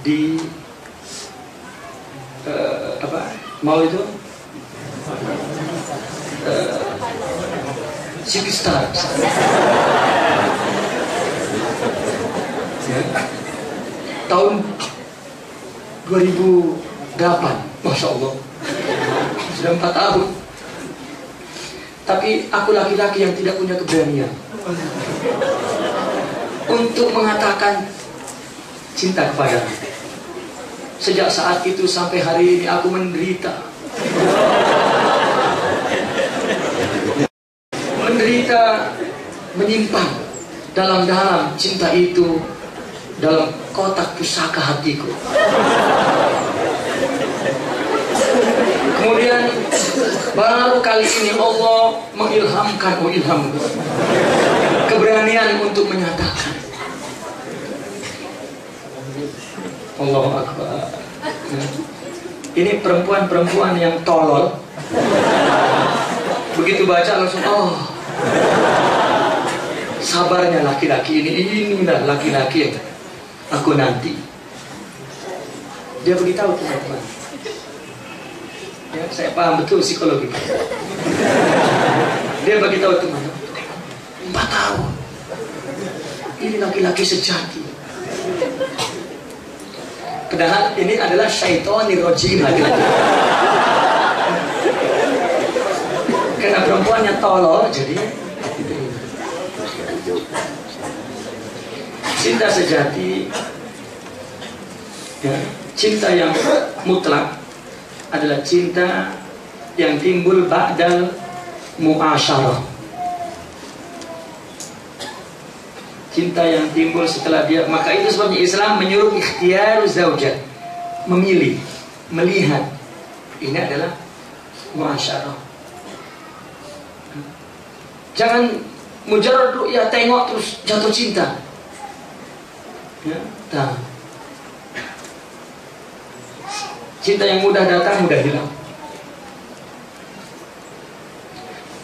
di mau itu City Star ya. Tahun 2008, Masya Allah, sudah 4 tahun. Tapi aku laki-laki yang tidak punya keberanian untuk mengatakan cinta kepada. Sejak saat itu sampai hari ini aku menderita. Menderita, menyimpang dalam-dalam cinta itu dalam kotak pusaka hatiku. Kemudian baru kali ini Allah mengilhamkan, keberanian untuk menyatakan. Allahu Akbar. Ini perempuan-perempuan yang tolol, begitu baca langsung sabarnya laki-laki inilah laki-laki yang aku nanti. Dia beritahu teman-teman. Ya, saya paham betul psikologi. Dia beritahu teman-teman, 4 tahun. Ini laki-laki sejati. Padahal ini adalah syaitonir rajim laki-laki. Karena perempuannya tolol, jadi cinta sejati, ya, cinta yang mutlak adalah cinta yang timbul ba'dal mu'asyarah. Cinta yang timbul setelah dia. Maka itu sebabnya Islam menyuruh ikhtiyar zaujah, memilih, melihat. Ini adalah mu'asyarah. Jangan mujarrad ru'yah, tengok terus jatuh cinta. Ya, tak. Cinta yang mudah datang, mudah hilang.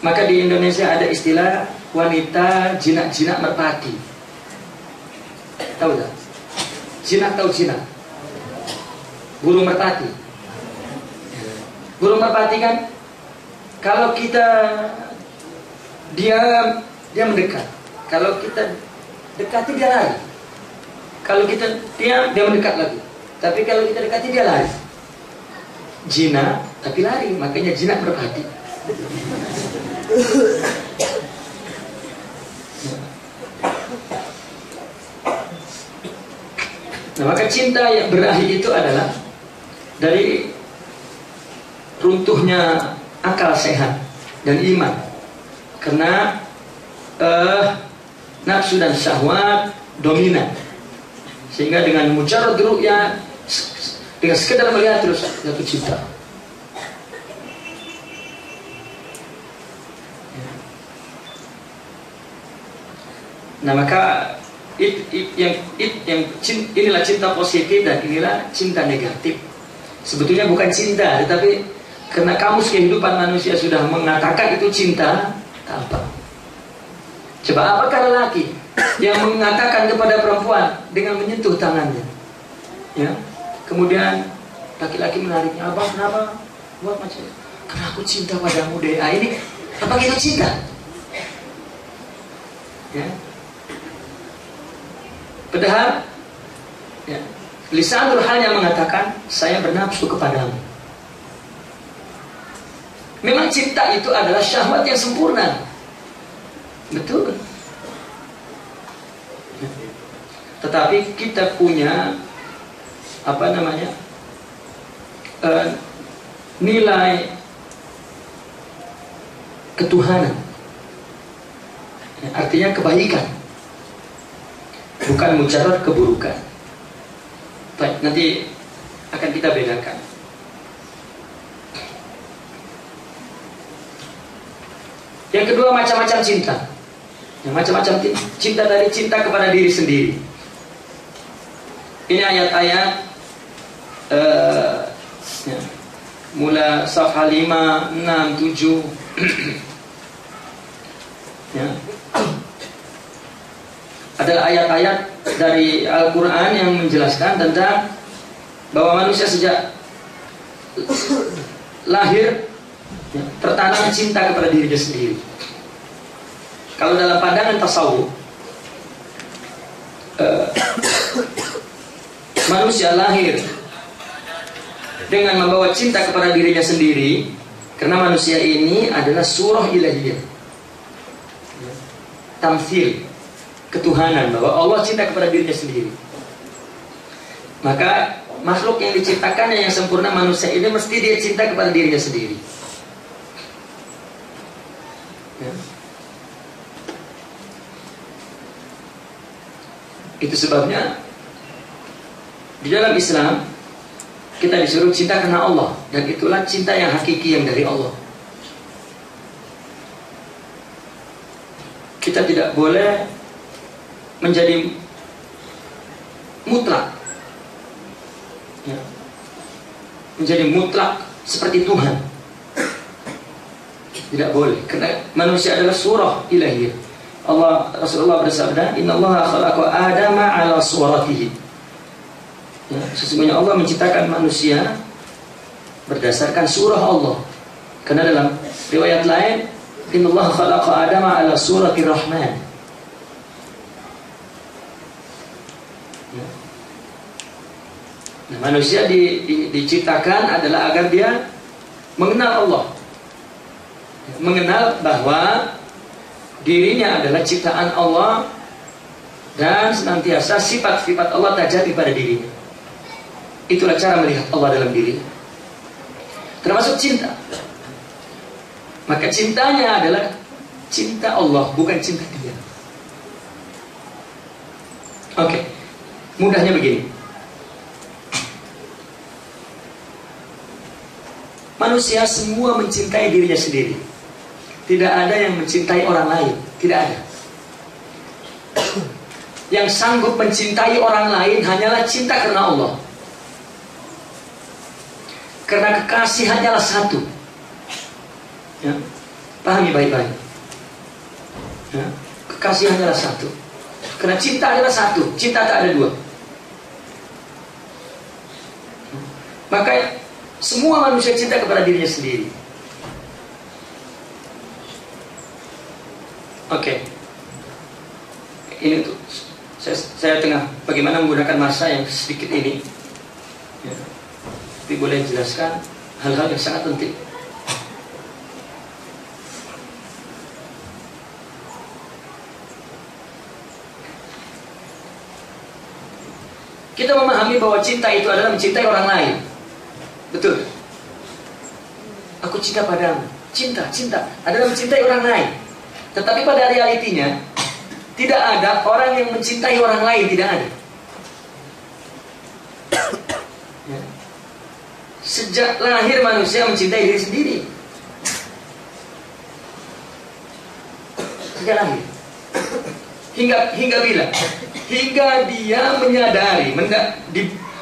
Maka di Indonesia ada istilah wanita jinak-jinak merpati. Tahu tak? Jinak, tahu jinak? Burung merpati. Burung merpati kan, kalau kita dia mendekat. Kalau kita dekati dia lari. Kalau kita dia mendekat lagi. Tapi kalau kita dekati dia lari. Jinak tapi lari, makanya jinak merpati. Nah, maka cinta yang berakhir itu adalah dari runtuhnya akal sehat dan iman, karena nafsu dan syahwat dominan, sehingga dengan mujarrad ru'yah, dengan sekedar melihat terus jatuh cinta. Nah, maka inilah cinta positif dan inilah cinta negatif. Sebetulnya bukan cinta, tetapi karena kamus kehidupan manusia sudah mengatakan itu cinta, apa? Coba apakah lelaki yang mengatakan kepada perempuan dengan menyentuh tangannya, ya? Kemudian laki-laki menariknya, abang kenapa buat macam? Karena aku cinta padamu deh. Ini apa itu cinta? Ya. Padahal ya, lisanul halnya mengatakan saya bernafsu kepadamu. Memang cinta itu adalah syahwat yang sempurna. Betul. Tetapi kita punya nilai ketuhanan, artinya kebaikan, bukan mujarrad keburukan. Baik, nanti akan kita bedakan. Yang kedua, macam-macam cinta. Yang macam-macam cinta dari cinta kepada diri sendiri. Ini ayat-ayat ya, mula safha 5, 6, 7 ya. Adalah ayat-ayat dari Al-Quran yang menjelaskan tentang bahwa manusia sejak lahir tertanam cinta kepada dirinya sendiri. Kalau dalam pandangan tasawuf, manusia lahir dengan membawa cinta kepada dirinya sendiri, karena manusia ini adalah surah ilahiyah, tamthil, ketuhanan, bahwa Allah cinta kepada dirinya sendiri. Maka makhluk yang diciptakannya yang sempurna, manusia ini mesti dia cinta kepada dirinya sendiri. Ya. Itu sebabnya di dalam Islam kita disuruh cinta karena Allah, dan itulah cinta yang hakiki yang dari Allah. Kita tidak boleh menjadi mutlak, ya, menjadi mutlak seperti Tuhan. Tidak boleh, karena manusia adalah surah ilahiyah. Rasulullah bersabda, Innallaha khalaqa Adama ala suratihi. Ya, sesungguhnya Allah menciptakan manusia berdasarkan surah Allah. Karena dalam riwayat lain, Innallaha khalaqa Adama ala surati Rahman. Ya. Nah, manusia diciptakan adalah agar dia mengenal Allah, mengenal bahwa dirinya adalah ciptaan Allah, dan senantiasa sifat-sifat Allah terjadi pada dirinya. Itulah cara melihat Allah dalam dirinya, termasuk cinta. Maka cintanya adalah cinta Allah, bukan cinta dia. Oke, mudahnya begini. Manusia semua mencintai dirinya sendiri. Tidak ada yang mencintai orang lain. Tidak ada. Yang sanggup mencintai orang lain hanyalah cinta karena Allah. Karena kekasih hanyalah satu. Ya, pahami baik-baik. Ya, kekasih hanyalah satu. Karena cinta adalah satu. Cinta tak ada dua. Maka semua manusia cinta kepada dirinya sendiri. Oke. Ini tuh saya tengah bagaimana menggunakan masa yang sedikit ini. Ya. Tapi boleh jelaskan hal-hal yang sangat penting. Kita memahami bahwa cinta itu adalah mencintai orang lain. Betul. Aku cinta padamu. Cinta adalah mencintai orang lain. Tetapi pada realitinya tidak ada orang yang mencintai orang lain, tidak ada. Ya. Sejak lahir manusia mencintai diri sendiri. Sejak lahir. Hingga bila? Hingga dia menyadari,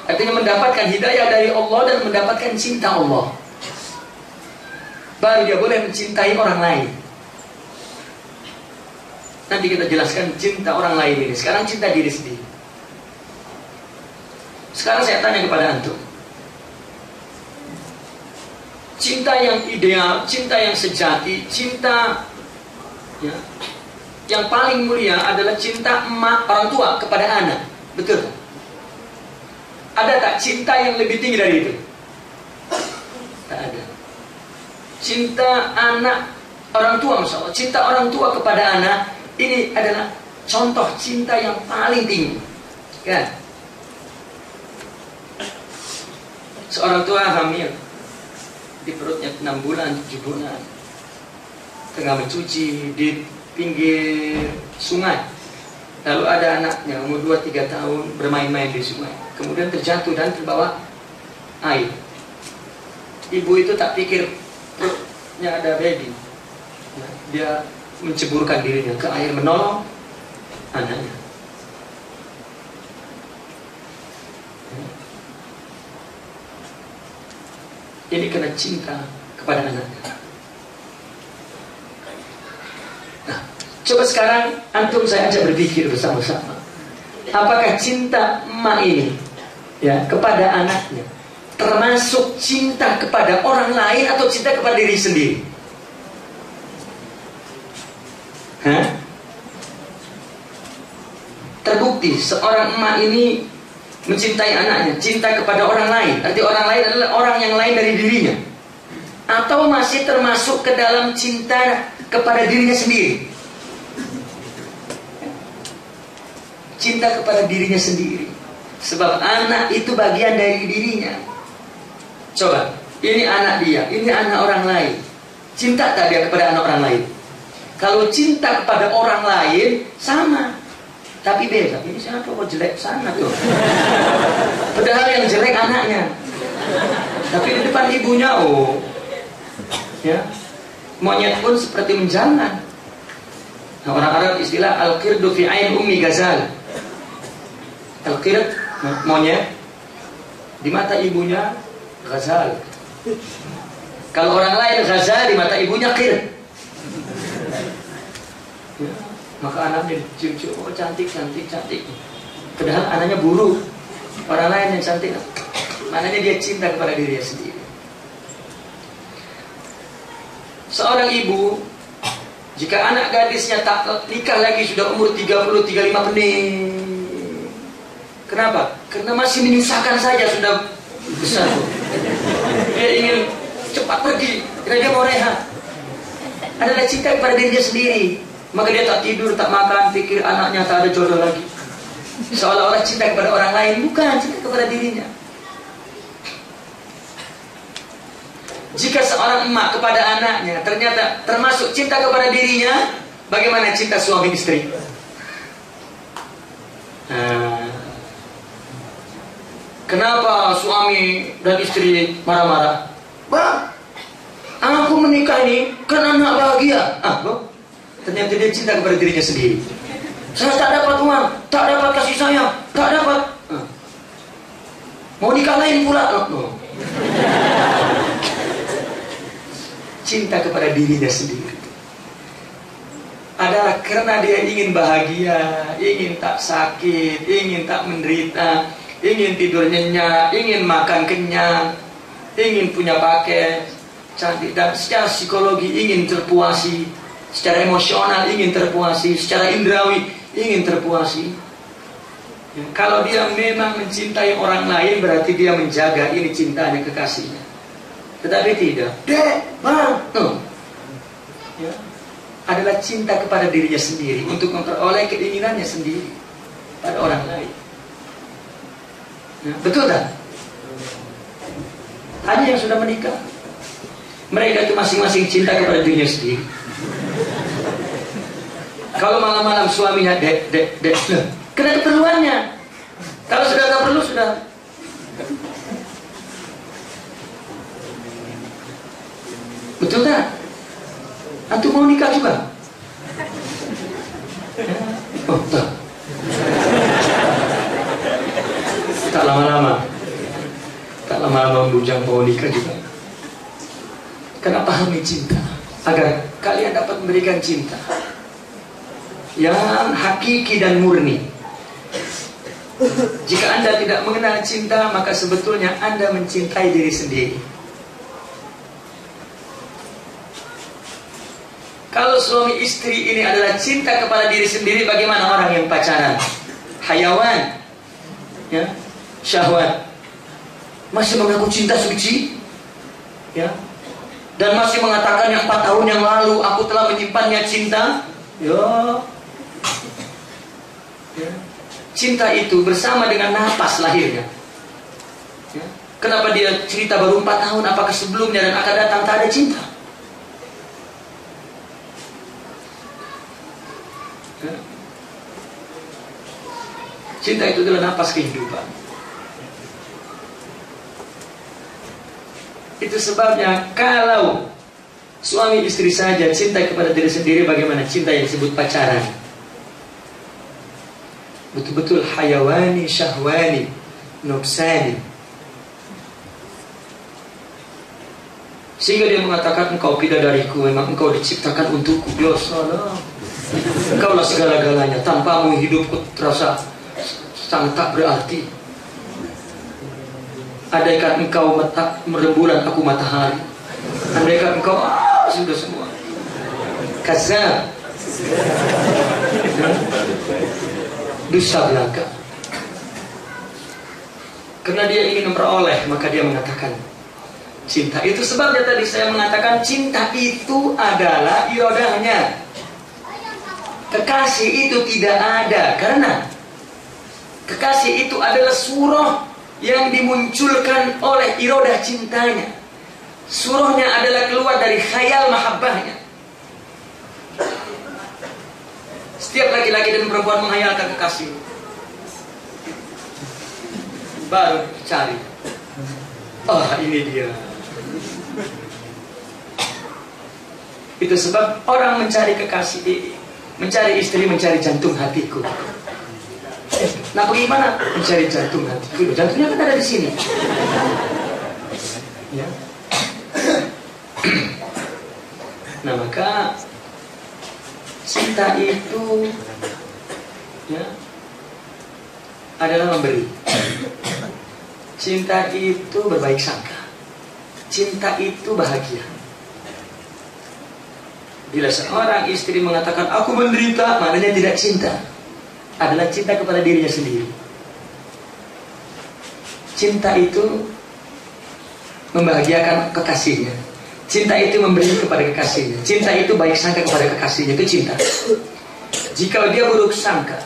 artinya mendapatkan hidayah dari Allah dan mendapatkan cinta Allah, baru dia boleh mencintai orang lain. Nanti kita jelaskan cinta orang lain ini. Sekarang cinta diri sendiri. Sekarang saya tanya kepada antum, cinta yang ideal, cinta yang sejati, cinta ya, yang paling mulia adalah cinta emak orang tua kepada anak. Betul? Ada tak cinta yang lebih tinggi dari itu? Tak ada. Cinta anak orang tua, Masya Allah, cinta orang tua kepada anak, ini adalah contoh cinta yang paling tinggi. Kan? Seorang tua hamil di perutnya 6 bulan, 7 bulan, tengah mencuci di pinggir sungai. Lalu ada anaknya umur 2-3 tahun bermain-main di sungai, kemudian terjatuh dan terbawa air. Ibu itu tak pikir perutnya ada baby. Dia menceburkan dirinya ke air menolong anaknya. Ini karena cinta kepada anaknya. Nah, coba sekarang antum saya ajak berpikir bersama-sama. Apakah cinta emak ini ya, kepada anaknya, termasuk cinta kepada orang lain atau cinta kepada diri sendiri? Hah? Terbukti seorang emak ini mencintai anaknya, cinta kepada orang lain. Arti orang lain adalah orang yang lain dari dirinya, atau masih termasuk ke dalam cinta kepada dirinya sendiri? Cinta kepada dirinya sendiri. Sebab anak itu bagian dari dirinya. Coba, ini anak dia, ini anak orang lain. Cinta tak dia kepada anak orang lain? Kalau cinta kepada orang lain, sama, tapi beda. Ini siapa kok jelek sana tuh? Padahal yang jelek anaknya, tapi di depan ibunya, oh, ya, monyet pun seperti menjangan. Nah, orang Arab istilah al-qirdu fi ain ummi gazal. Al-qird, monyet, di mata ibunya ghazal. Kalau orang lain ghazal, di mata ibunya qird. Ya, maka anaknya cium-cium, oh cantik, cantik, cantik. Padahal anaknya buruk. Orang lain yang cantik, maknanya dia cinta kepada dirinya sendiri. Seorang ibu, jika anak gadisnya tak nikah lagi, sudah umur 30, 35 pening. Kenapa? Karena masih menyusahkan saja, sudah besar. Dia ingin cepat pergi, karena dia mau rehat. Adalah cinta kepada dirinya sendiri. Maka dia tak tidur, tak makan, pikir anaknya tak ada jodoh lagi. Seolah-olah cinta kepada orang lain, bukan, cinta kepada dirinya. Jika seorang emak kepada anaknya ternyata termasuk cinta kepada dirinya, bagaimana cinta suami istri? Kenapa suami dan istri marah-marah? Bang, aku menikah ini karena anak bahagia. Ternyata dia cinta kepada dirinya sendiri. Saya tak dapat uang, tak dapat kasih sayang, tak dapat. Mau nikah lain pula. Cinta kepada dirinya sendiri adalah karena dia ingin bahagia, ingin tak sakit, ingin tak menderita, ingin tidur nyenyak, ingin makan kenyang, ingin punya pakai cantik, dan secara psikologi ingin terpuasi, secara emosional ingin terpuasi, secara indrawi ingin terpuasi. Ya, kalau dia memang mencintai orang lain, berarti dia menjaga ini cintanya kekasihnya. Tetapi tidak, ya, adalah cinta kepada dirinya sendiri untuk memperoleh keinginannya sendiri pada orang lain. Ya, betul tak? Hanya yang sudah menikah, mereka itu masing-masing cinta kepada dirinya sendiri. Kalau malam-malam suaminya dek, kena keperluannya. Kalau sudah tak perlu, sudah. Betul tak? Antum mau nikah juga? Oh, tak. Tak lama-lama membujang mau nikah juga. Karena pahami cinta, agar kalian dapat memberikan cinta yang hakiki dan murni. Jika Anda tidak mengenal cinta, maka sebetulnya Anda mencintai diri sendiri. Kalau suami istri ini adalah cinta kepada diri sendiri, bagaimana orang yang pacaran? Hayawan, ya, syahwat, masih mengaku cinta suci, ya, dan masih mengatakan yang 4 tahun yang lalu aku telah menyimpannya cinta. Ya, cinta itu bersama dengan napas lahirnya. Ya. Kenapa dia cerita baru 4 tahun? Apakah sebelumnya dan akan datang tak ada cinta? Ya. Cinta itu adalah napas kehidupan. Itu sebabnya kalau suami istri saja cinta kepada diri sendiri, bagaimana cinta yang disebut pacaran? Betul-betul hayawani, syahwani, nufsani. Sehingga dia mengatakan, engkau bidadariku, memang engkau diciptakan untukku. Ya salam, engkaulah segala-galanya, tanpamu hidupku terasa sangat tak berarti. andaikan engkau rembulan, aku matahari. Andaikan engkau sudah semua. Kazab. Dusta belaka. Karena dia ingin memperoleh, maka dia mengatakan cinta. Itu sebabnya tadi saya mengatakan cinta itu adalah irodahnya. Kekasih itu tidak ada, karena kekasih itu adalah surah yang dimunculkan oleh irodah cintanya. Surahnya adalah keluar dari khayal mahabbahnya. Setiap laki-laki dan perempuan menghayalkan kekasih, baru cari, oh ini dia. Itu sebab orang mencari kekasih, mencari istri, mencari jantung hatiku. Nah bagaimana mencari jantung hatiku? Jantungnya kan ada di sini. Ya. Nah maka cinta itu ya adalah memberi. Cinta itu berbaik sangka. Cinta itu bahagia. Bila seorang istri mengatakan aku menderita, maknanya tidak cinta. Adalah cinta kepada dirinya sendiri. Cinta itu membahagiakan kekasihnya. Cinta itu memberi kepada kekasihnya. Cinta itu baik sangka kepada kekasihnya. Itu cinta. Jika dia buruk sangka,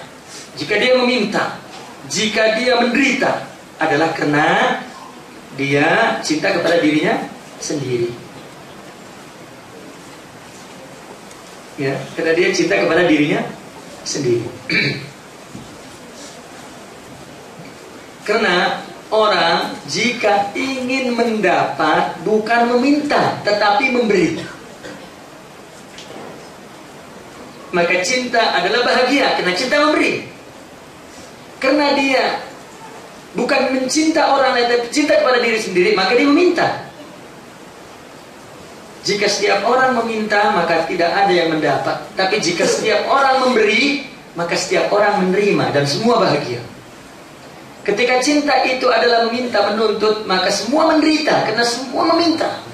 jika dia meminta, jika dia menderita, adalah karena dia cinta kepada dirinya sendiri. Ya, karena dia cinta kepada dirinya sendiri. Karena orang jika ingin mendapat bukan meminta tetapi memberi, maka cinta adalah bahagia karena cinta memberi. Karena dia bukan mencinta orang lain tapi cinta kepada diri sendiri, maka dia meminta. Jika setiap orang meminta, maka tidak ada yang mendapat. Tapi jika setiap orang memberi, maka setiap orang menerima dan semua bahagia. Ketika cinta itu adalah meminta, menuntut, maka semua menderita karena semua meminta.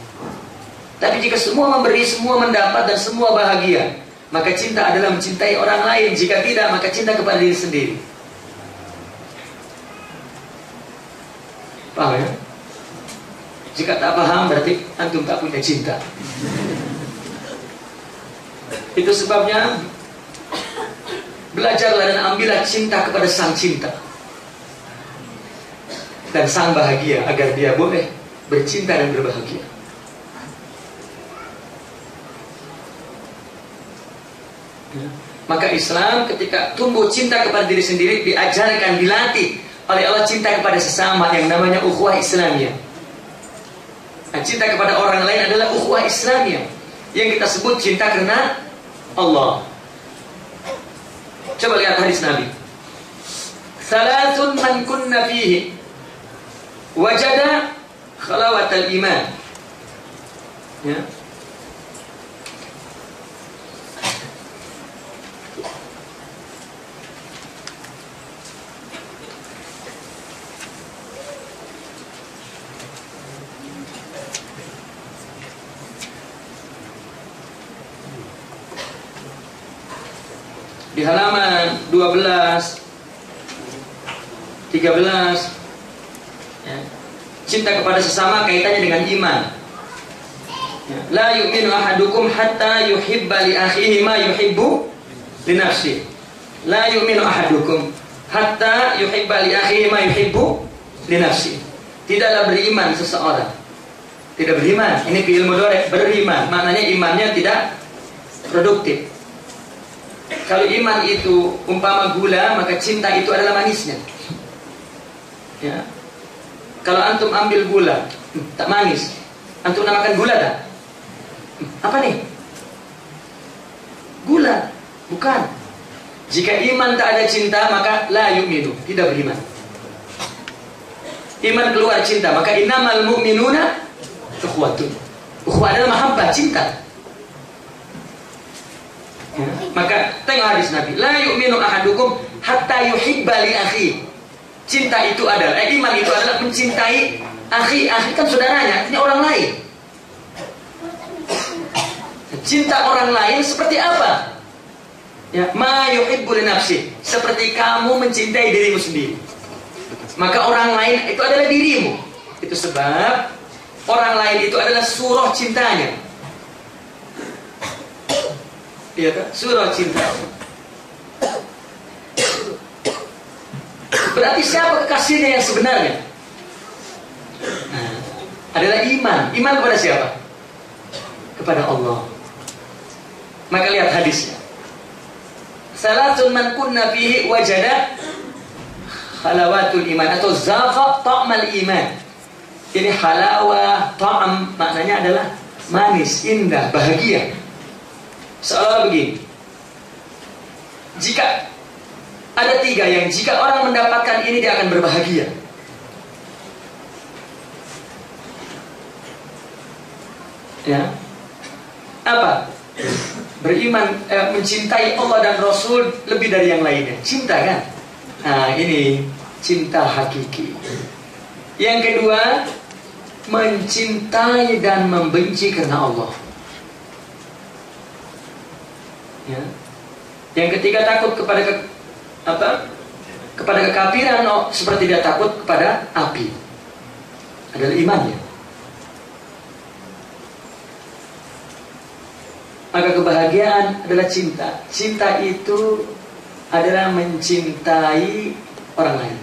Tapi jika semua memberi, semua mendapat dan semua bahagia, maka cinta adalah mencintai orang lain. Jika tidak, maka cinta kepada diri sendiri. Paham ya? Jika tak paham, berarti antum tak punya cinta. Itu sebabnya belajarlah dan ambillah cinta kepada sang cinta dan sang bahagia, agar dia boleh bercinta dan berbahagia. Maka Islam ketika tumbuh cinta kepada diri sendiri, diajarkan, dilatih oleh Allah cinta kepada sesama yang namanya ukhuwah Islamiyah. Nah, cinta kepada orang lain adalah ukhuwah Islamiyah yang kita sebut cinta karena Allah. Coba lihat hadis Nabi. Thalathun man kunna fihi wajada khalawatal iman. Ya. Di halaman 12, 13 ya. Cinta kepada sesama kaitannya dengan iman ya. La yu'minu ahadukum hatta yuhibba li akhihi ma yuhibbu li nafsihi. La yu'minu ahadukum hatta yuhibba li akhihi ma yuhibbu li nafsihi. Tidaklah beriman seseorang. Tidak beriman. Ini fi'il mudhari', beriman. Maknanya imannya tidak produktif. Kalau iman itu umpama gula, maka cinta itu adalah manisnya. Ya. Kalau antum ambil gula, tak manis, antum namakan gula tak? Apa nih? Gula, bukan. Jika iman tak ada cinta, maka la yu'minu, tidak beriman. Iman keluar cinta, maka innamal mu'minuna ikhwatun. Ikhwah adalah mahabbah, cinta. Ya. Maka tengok hadis Nabi, la yu'minu ahadukum hatta yuhibba li akhi. Cinta itu adalah iman itu adalah mencintai Akhi kan saudaranya, ini orang lain. Cinta orang lain seperti apa? Ya, ma yuhibbu li nafsi, seperti kamu mencintai dirimu sendiri. Maka orang lain itu adalah dirimu. Itu sebab orang lain itu adalah surah cintanya. Iya kan? Surah cinta. Berarti siapa kekasihnya yang sebenarnya? Nah, adalah iman. Iman kepada siapa? Kepada Allah. Maka lihat hadisnya. Salatun man kunna fihi wajada halawatul iman atau zaqa ta'mal iman. Ini halawah, ta'am maknanya adalah manis, indah, bahagia. Seolah begini. Jika ada 3 yang jika orang mendapatkan ini dia akan berbahagia. Ya. Apa? Beriman, mencintai Allah dan Rasul lebih dari yang lainnya. Cinta kan? Nah ini cinta hakiki. Yang kedua, mencintai dan membenci karena Allah. Ya. Yang ketiga, takut kepada kepada kekafiran, seperti dia takut kepada api. Adalah imannya. Maka kebahagiaan adalah cinta. Cinta itu adalah mencintai orang lain.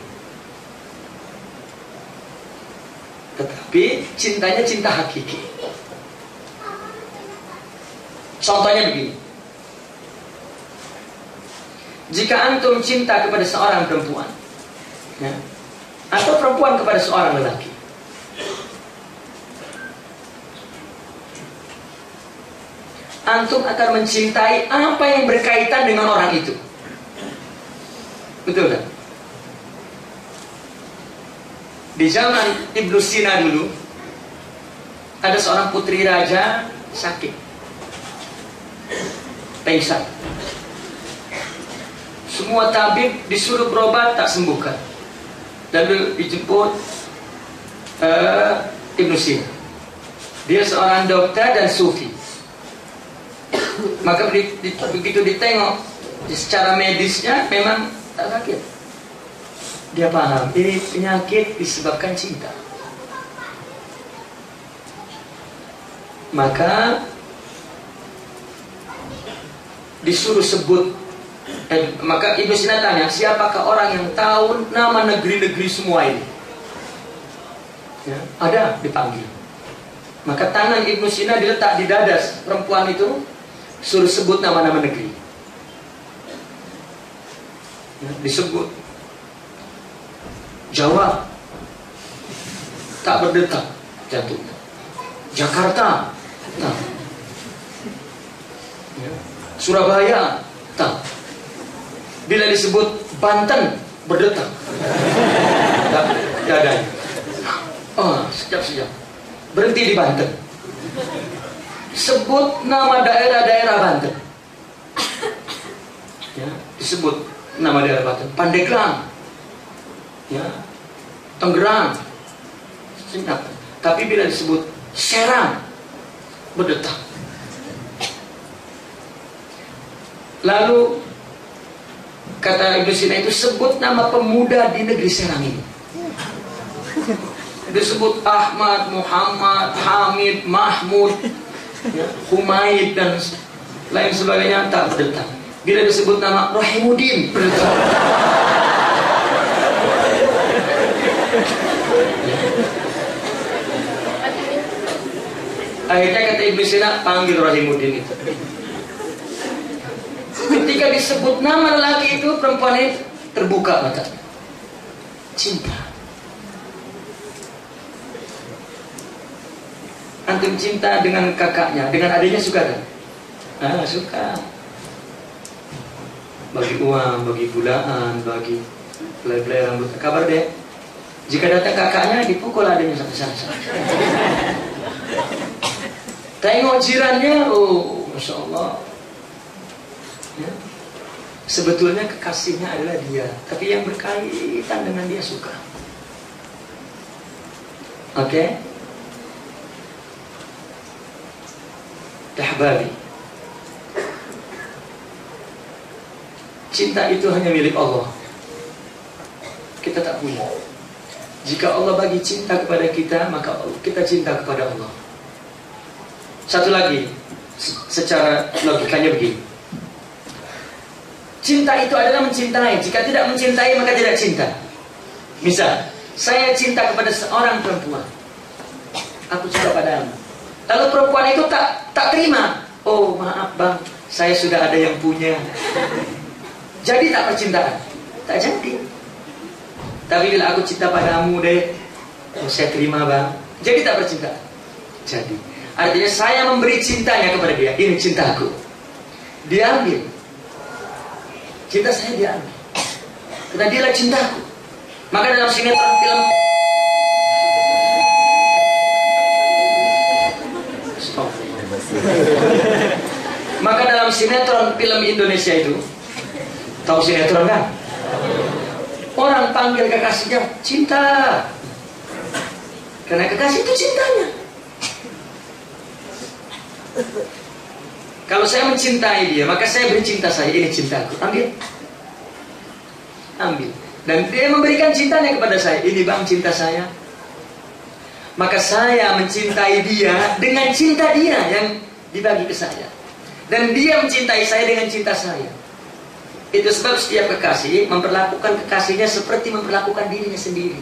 Tetapi cintanya cinta hakiki. Contohnya begini. Jika antum cinta kepada seorang perempuan, ya, atau perempuan kepada seorang lelaki, antum akan mencintai apa yang berkaitan dengan orang itu. Betul kan? Di zaman Ibnu Sina dulu, ada seorang putri raja sakit, pingsan. Semua tabib disuruh berobat tak sembuhkan. Lalu dijemput Ibnu Sina. Dia seorang dokter dan sufi. Maka begitu ditengok secara medisnya memang tak sakit. Dia paham ini penyakit disebabkan cinta. Maka disuruh sebut. Maka Ibnu Sina tanya, siapakah orang yang tahu nama negeri-negeri semua ini? Ya, ada, dipanggil. Maka tangan Ibnu Sina diletak di dada perempuan itu, suruh sebut nama-nama negeri. Ya, disebut. Jawa tak berdetak jantungnya. Jakarta tak. Ya. Surabaya tak. Bila disebut Banten berdetak. Tak ada. Oh, sekejap. Berhenti di Banten. Sebut nama daerah-daerah Banten. Ya, disebut nama daerah Banten. Pandeglang. Ya, Tangerang. Tapi bila disebut Serang berdetak. Lalu kata Ibnu Sina itu, sebut nama pemuda di negeri Serang ini. Disebut Ahmad, Muhammad, Hamid, Mahmud, ya, Humaid dan lain sebagainya, tak berdetak. Bila disebut nama Rahimuddin berdetak. Akhirnya kata Ibnu Sina, panggil Rahimuddin itu. Ketika disebut nama lelaki itu, perempuan itu terbuka matanya. Cinta. Antum cinta dengan kakaknya, dengan adiknya suka kan? Ah, suka. Bagi uang, bagi bulaan, bagi belai-belai rambut. Kabar deh. Jika datang kakaknya, dipukul adiknya sampai sana. Tengok jirannya, oh, Masya Allah. Ya. Sebetulnya kekasihnya adalah dia, tapi yang berkaitan dengan dia suka. Oke? Ahbabi, cinta itu hanya milik Allah. Kita tak punya. Jika Allah bagi cinta kepada kita, maka kita cinta kepada Allah. Satu lagi, secara logikanya begini. Cinta itu adalah mencintai. Jika tidak mencintai, maka tidak cinta. Misal, saya cinta kepada seorang perempuan. Aku cinta padamu. Lalu perempuan itu tak terima. Oh, maaf bang, saya sudah ada yang punya. Jadi tak percintaan. Tak jadi. Tapi bila aku cinta padamu deh, oh, saya terima bang. Jadi tak percintaan. Jadi. Artinya saya memberi cintanya kepada dia. Ini cintaku. Dia ambil. Cinta saya dia ambil. Karena dia lah cintaku. Maka dalam sinetron film maka dalam sinetron film Indonesia itu, tahu sinetron kan? Orang panggil kekasihnya cinta, karena kekasih itu cintanya. Kalau saya mencintai dia, maka saya beri cinta saya. Ini cintaku, ambil. Ambil. Dan dia memberikan cintanya kepada saya. Ini bang cinta saya. Maka saya mencintai dia dengan cinta dia yang dibagi ke saya. Dan dia mencintai saya dengan cinta saya. Itu sebab setiap kekasih memperlakukan kekasihnya seperti memperlakukan dirinya sendiri.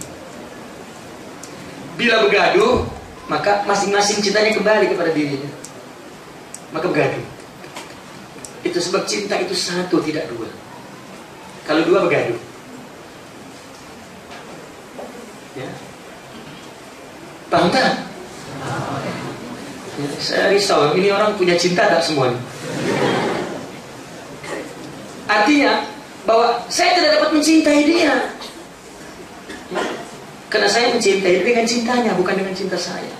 Bila bergaduh, maka masing-masing cintanya kembali kepada dirinya. Maka bergaduh. Itu sebab cinta itu satu, tidak dua. Kalau dua bergaduh. Ya. Paham tak? Ya, saya risau, ini orang punya cinta tak semuanya? Artinya bahwa saya tidak dapat mencintai dia, ya. Karena saya mencintai dia dengan cintanya, bukan dengan cinta saya.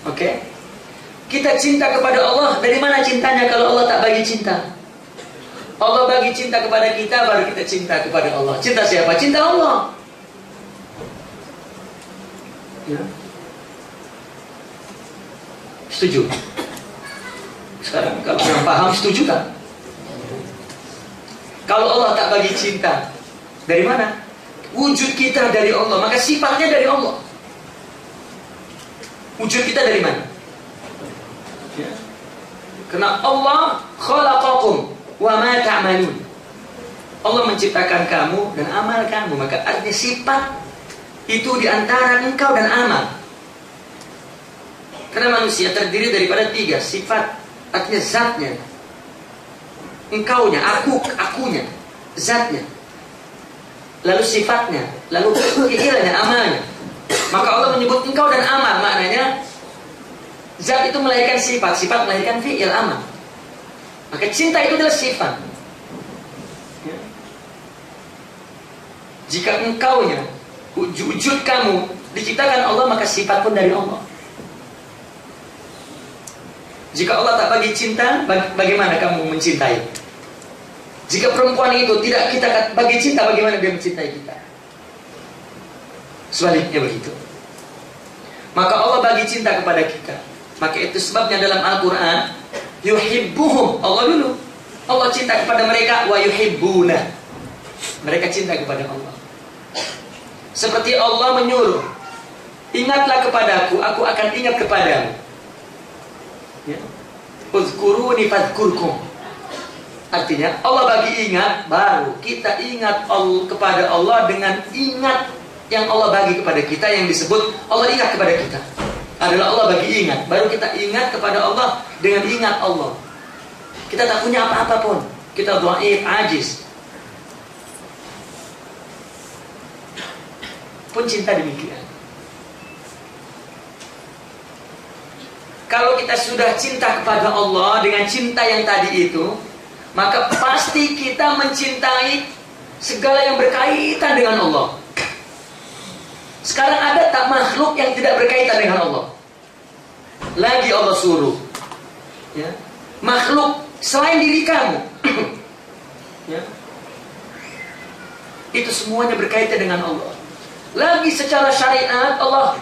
Oke? Kita cinta kepada Allah. Dari mana cintanya kalau Allah tak bagi cinta? Allah bagi cinta kepada kita, baru kita cinta kepada Allah. Cinta siapa? Cinta Allah. Ya. Setuju? Sekarang kalau yang paham, setuju kan? Kalau Allah tak bagi cinta, dari mana? Wujud kita dari Allah, maka sifatnya dari Allah. Wujud kita dari mana? Ya. Karena Allah khalaqakum wa ma ta'malun. Allah menciptakan kamu dan amal kamu, maka artinya sifat itu diantara engkau dan amal. Karena manusia terdiri daripada tiga sifat, artinya zatnya, engkaunya, akunya, zatnya, lalu sifatnya, lalu fi'ilnya, amalnya. Maka Allah menyebut engkau dan amal, maknanya zat itu melahirkan sifat, sifat melahirkan fi'il, amal. Maka cinta itu adalah sifat. Ya. Jika engkaunya, wujud kamu diciptakan Allah, maka sifat pun dari Allah. Jika Allah tak bagi cinta, bagaimana kamu mencintai? Jika perempuan itu tidak kita bagi cinta, bagaimana dia mencintai kita? Sebaliknya begitu. Maka Allah bagi cinta kepada kita. Maka itu sebabnya dalam Al-Quran, yuhibbuhum, Allah dulu. Allah cinta kepada mereka, wa yuhibbuna. Mereka cinta kepada Allah. Seperti Allah menyuruh, ingatlah kepadaku, aku akan ingat kepadamu. Ya. Uzkuruni fadhkurkum. Artinya Allah bagi ingat, baru kita ingat kepada Allah dengan ingat yang Allah bagi kepada kita, yang disebut Allah ingat kepada kita. Adalah Allah bagi ingat, baru kita ingat kepada Allah dengan ingat Allah. Kita tak punya apa-apa pun, kita dhaif, ajiz. Pun cinta demikian. Kalau kita sudah cinta kepada Allah dengan cinta yang tadi itu, maka pasti kita mencintai segala yang berkaitan dengan Allah. Sekarang ada tak makhluk yang tidak berkaitan dengan Allah? Lagi Allah suruh, ya, makhluk selain diri kamu, ya, itu semuanya berkaitan dengan Allah. Lagi secara syariat Allah